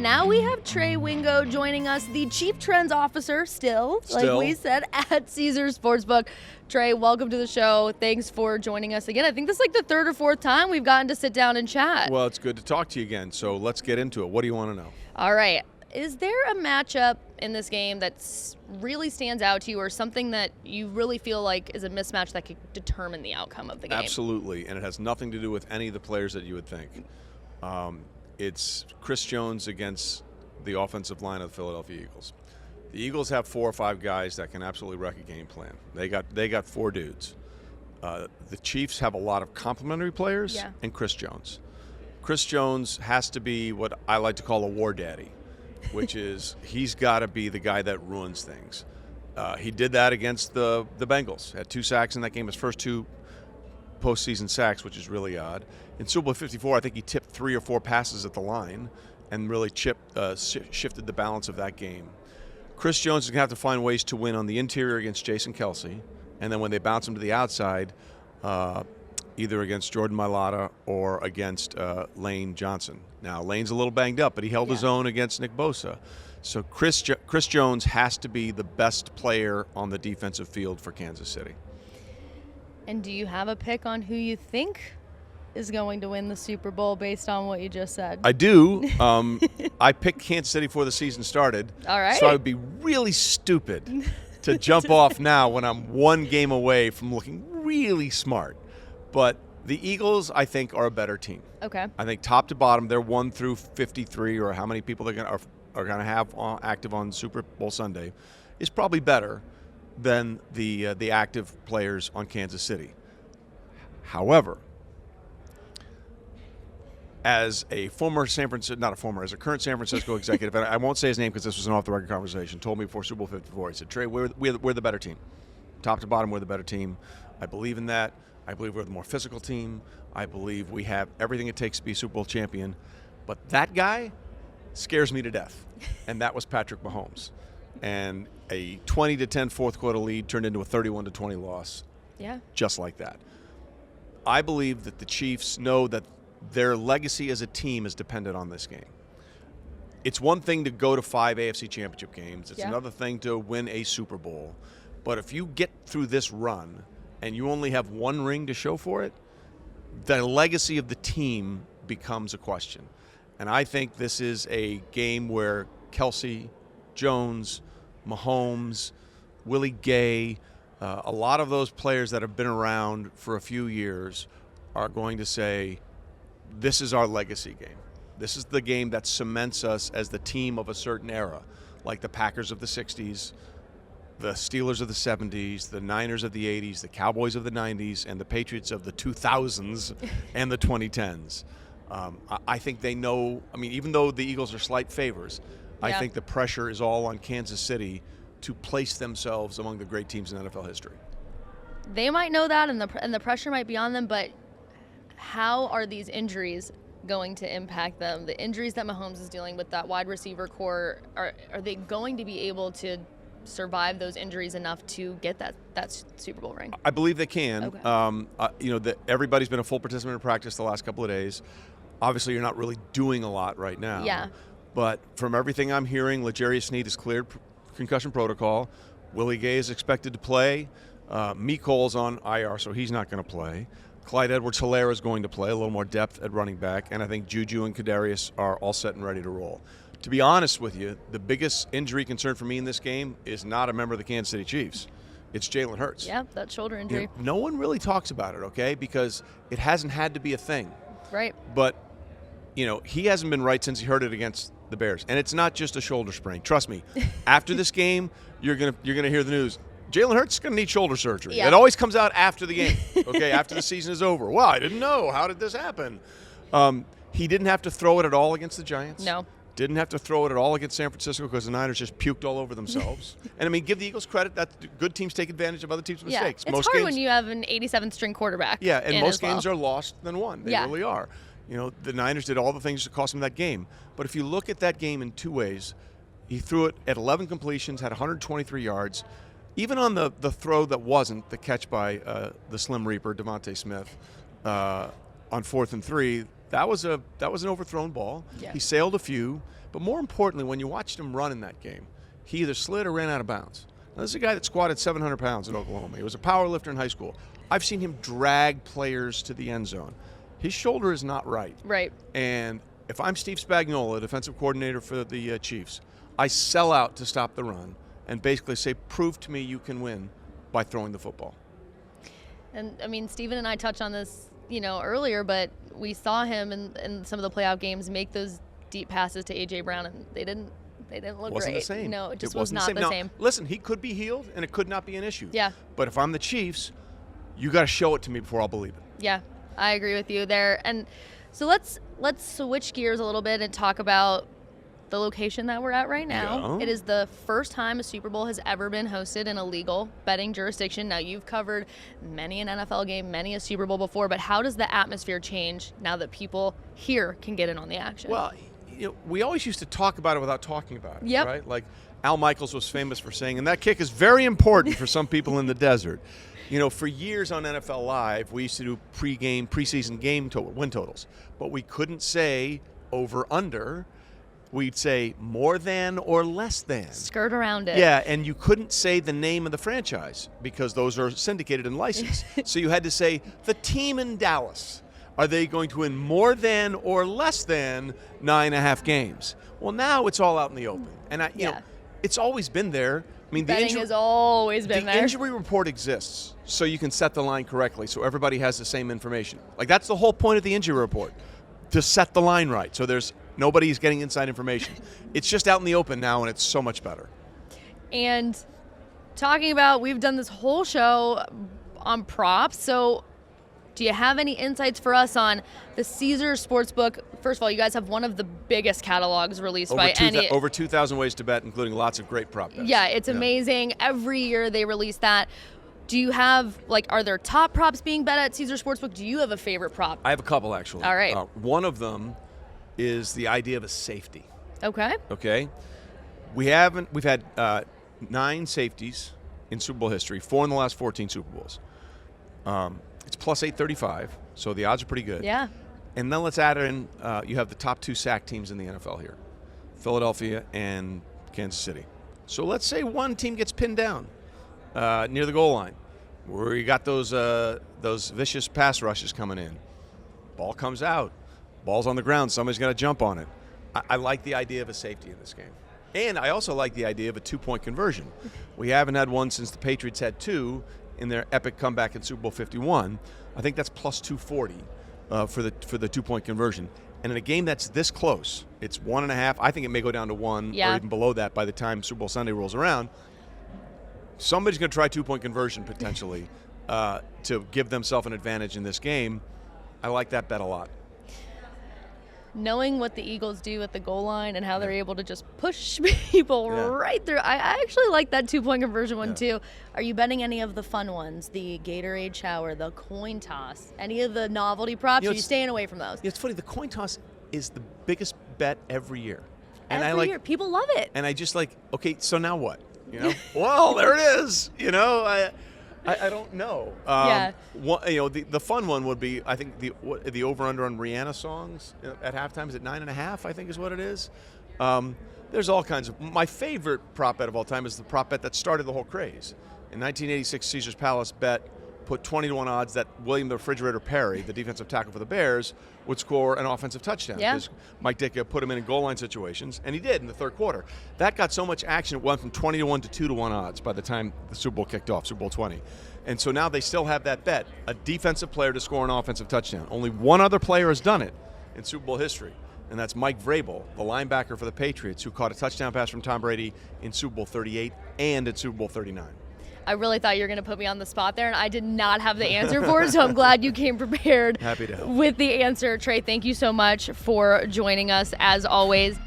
now we have Trey Wingo joining us, the Chief Trends Officer still, like we said, at Caesars Sportsbook. Trey, welcome to the show. Thanks for joining us again. I think this is like the third or fourth time we've gotten to sit down and chat. Well, it's good to talk to you again, so let's get into it. What do you want to know? All right. Is there a matchup in this game that really stands out to you, or something that you really feel like is a mismatch that could determine the outcome of the game? Absolutely, and it has nothing to do with any of the players that you would think. It's Chris Jones against the offensive line of the Philadelphia Eagles. The Eagles have 4 or 5 guys that can absolutely wreck a game plan. They got 4 dudes. The Chiefs have a lot of complementary players, and Chris Jones. Chris Jones has to be what I like to call a war daddy, which is he's got to be the guy that ruins things. He did that against the Bengals. Had 2 sacks in that game, his first 2 postseason sacks, which is really odd. In Super Bowl 54, I think he tipped 3 or 4 passes at the line and really shifted the balance of that game. Chris Jones is going to have to find ways to win on the interior against Jason Kelce, and then when they bounce him to the outside, either against Jordan Mailata or against Lane Johnson. Now, Lane's a little banged up, but he held his own against Nick Bosa. So Chris Jones has to be the best player on the defensive field for Kansas City. And do you have a pick on who you think is going to win the Super Bowl based on what you just said? I do. I picked Kansas City before the season started. All right. So I would be really stupid to jump off now when I'm 1 game away from looking really smart. But the Eagles, I think, are a better team. Okay. I think top to bottom, they're 1 through 53, or how many people are going to have active on Super Bowl Sunday, is probably better than the active players on Kansas City. However, as a current San Francisco executive, and I won't say his name because this was an off-the-record conversation, told me before Super Bowl 54, he said, Trey, we're the better team. Top to bottom, we're the better team. I believe in that. I believe we're the more physical team. I believe we have everything it takes to be a Super Bowl champion. But that guy scares me to death, and that was Patrick Mahomes. And a 20-10 fourth quarter lead turned into a 31-20 loss. Yeah. Just like that. I believe that the Chiefs know that their legacy as a team is dependent on this game. It's one thing to go to 5 AFC championship games. It's another thing to win a Super Bowl. But if you get through this run and you only have 1 ring to show for it, the legacy of the team becomes a question. And I think this is a game where Kelce, Jones, Mahomes, Willie Gay, a lot of those players that have been around for a few years are going to say, this is our legacy game. This is the game that cements us as the team of a certain era, like the Packers of the 60s, the Steelers of the 70s, the Niners of the 80s, the Cowboys of the 90s, and the Patriots of the 2000s and the 2010s. I think they know, even though the Eagles are slight favors, I think the pressure is all on Kansas City to place themselves among the great teams in NFL history. They might know that, and the pressure might be on them, but how are these injuries going to impact them? The injuries that Mahomes is dealing with, that wide receiver core, are they going to be able to survive those injuries enough to get that Super Bowl ring? I believe they can. Okay. Everybody's been a full participant in practice the last couple of days. Obviously, you're not really doing a lot right now. Yeah. But from everything I'm hearing, L'Jarius Sneed is cleared concussion protocol. Willie Gay is expected to play. Mecole's on IR, so he's not going to play. Clyde Edwards-Helaire is going to play, a little more depth at running back, and I think Juju and Kadarius are all set and ready to roll. To be honest with you, the biggest injury concern for me in this game is not a member of the Kansas City Chiefs. It's Jalen Hurts. Yeah, that shoulder injury. No one really talks about it, okay, because it hasn't had to be a thing. Right. But, he hasn't been right since he hurt it against the Bears. And it's not just a shoulder sprain. Trust me. After this game, you're gonna hear the news. Jalen Hurts is going to need shoulder surgery. Yeah. It always comes out after the game, okay, after the season is over. Wow, I didn't know. How did this happen? He didn't have to throw it at all against the Giants. No. Didn't have to throw it at all against San Francisco because the Niners just puked all over themselves. And, give the Eagles credit that good teams take advantage of other teams' mistakes. It's hard when you have an 87th string quarterback. Yeah, and most games are lost than won. They Yeah. really are. The Niners did all the things that cost them that game. But if you look at that game in 2 ways, he threw it at 11 completions, had 123 yards. Even on the throw that wasn't the catch by the Slim Reaper, Devontae Smith, on 4th and 3, that was an overthrown ball. Yeah. He sailed a few, but more importantly, when you watched him run in that game, he either slid or ran out of bounds. Now, this is a guy that squatted 700 pounds at Oklahoma. He was a power lifter in high school. I've seen him drag players to the end zone. His shoulder is not right. Right. And if I'm Steve Spagnuolo, defensive coordinator for the Chiefs, I sell out to stop the run and basically say, prove to me you can win by throwing the football. And, I mean, Steven and I touched on this, earlier, but we saw him in some of the playoff games make those deep passes to A.J. Brown, and they didn't look wasn't great. The same. No, it just wasn't was not the now, same. Listen, he could be healed, and it could not be an issue. Yeah. But if I'm the Chiefs, you got to show it to me before I'll believe it. Yeah, I agree with you there. And so let's switch gears a little bit and talk about the location that we're at right now. Yeah. It is the first time a Super Bowl has ever been hosted in a legal betting jurisdiction. Now, you've covered many an NFL game, many a Super Bowl before, but how does the atmosphere change now that people here can get in on the action? Well, we always used to talk about it without talking about it, Yep. right? Like Al Michaels was famous for saying, and that kick is very important for some people in the desert. For years on NFL Live, we used to do preseason game win totals, but we couldn't say over/under. We'd say more than or less than. Skirt around it. Yeah, and you couldn't say the name of the franchise because those are syndicated and licensed. So you had to say the team in Dallas. Are they going to win more than or less than 9.5 games? Well, now it's all out in the open, and it's always been there. I mean, Betting has always been there. The injury report exists so you can set the line correctly, so everybody has the same information. Like, that's the whole point of the injury report, to set the line right. So nobody's getting inside information. It's just out in the open now, and it's so much better. And talking about, we've done this whole show on props. So do you have any insights for us on the Caesars Sportsbook? First of all, you guys have one of the biggest catalogs released by any. Over 2,000 ways to bet, including lots of great prop bets. Yeah, it's amazing. Every year they release that. Do you have, are there top props being bet at Caesars Sportsbook? Do you have a favorite prop? I have a couple, actually. All right. One of them is the idea of a safety. Okay. We've had 9 safeties in Super Bowl history, 4 in the last 14 Super Bowls. It's plus 835, so the odds are pretty good. Yeah. And then let's add in, you have the top 2 sack teams in the NFL here, Philadelphia and Kansas City. So let's say one team gets pinned down near the goal line, where you got those vicious pass rushes coming in. Ball comes out. Ball's on the ground. Somebody's got to jump on it. I like the idea of a safety in this game. And I also like the idea of a 2-point conversion. We haven't had one since the Patriots had 2 in their epic comeback in Super Bowl 51. I think that's plus 240 for the 2-point conversion. And in a game that's this close, it's 1.5. I think it may go down to 1 or even below that by the time Super Bowl Sunday rolls around. Somebody's going to try 2-point conversion potentially to give themselves an advantage in this game. I like that bet a lot. Knowing what the Eagles do at the goal line and how they're able to just push people right through. I actually like that 2-point conversion one too. Are you betting any of the fun ones? The Gatorade shower, the coin toss, any of the novelty props? Are you staying away from those? It's funny. The coin toss is the biggest bet every year. And every year. People love it. And I just okay, so now what? Well, there it is. I don't know. The fun one would be, I think, the over/under on Rihanna songs at halftime is at 9.5. I think is what it is. There's all kinds of. My favorite prop bet of all time is the prop bet that started the whole craze. In 1986, Caesars Palace bet put 20-1 odds that William the Refrigerator Perry, the defensive tackle for the Bears, would score an offensive touchdown. Because Mike Ditka put him in goal line situations, and he did in the third quarter. That got so much action, it went from 20-1 to 2-1 odds by the time the Super Bowl kicked off, Super Bowl 20. And so now they still have that bet, a defensive player to score an offensive touchdown. Only one other player has done it in Super Bowl history, and that's Mike Vrabel, the linebacker for the Patriots, who caught a touchdown pass from Tom Brady in Super Bowl 38 and in Super Bowl 39. I really thought you were going to put me on the spot there, and I did not have the answer for it, so I'm glad you came prepared Happy to help. with the answer. Trey, thank you so much for joining us, as always.